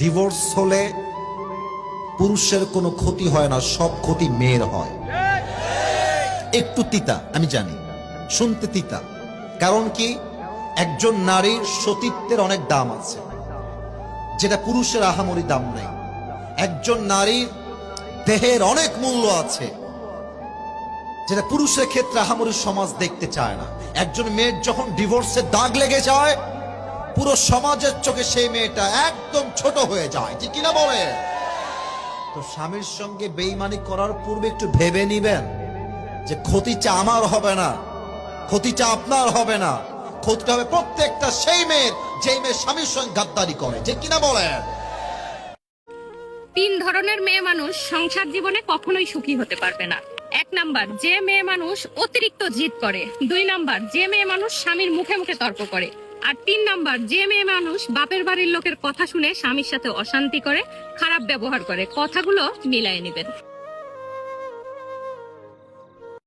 Divorce হলে পুরুষের কোনো ক্ষতি হয় না, সব ক্ষতি মেয়ের হয়। একটু তিতা আমি জানি, শুনতে তিতা, কারণ কি একজন নারীর সতীত্বের অনেক দাম আছে, যেটা পুরুষের আহামরি দাম নেই। একজন নারীর দেহের অনেক মূল্য আছে, যেটা পুরুষের ক্ষেত্রে আহামরি সমাজ দেখতে চায় না। একজন মেয়ের যখন ডিভোর্সের দাগ লেগে যায়, পুরো সমাজের চোখে সেই মেয়েটা একদম ছোট হয়ে যায়, ঠিক কিনা বলে? তো স্বামীর সঙ্গে বেঈমানি করার পূর্বে একটু ভেবে নিবেন যে ক্ষতিটা আমার হবে না, ক্ষতিটা আপনার হবে না, ক্ষতিটা হবে প্রত্যেকটা সেই মেয়ের যেই মেয়ে স্বামীর সঙ্গে গাদ্দারি করে, ঠিক কিনা বলে? তিন ধরনের মেয়ে মানুষ সংসার জীবনে কখনোই সুখী হতে পারবে না। 1 নাম্বার, যে মেয়ে মানুষ অতিরিক্ত জিদ করে। 2 নাম্বার, যে মেয়ে মানুষ স্বামীর মুখে মুখে তর্ক করে। আর 3 নাম্বার, যে মেয়ে মানুষ বাপের বাড়ির লোকের কথা শুনে স্বামীর সাথে অশান্তি করে, খারাপ ব্যবহার করে। কথাগুলো মিলায়ে নেবেন।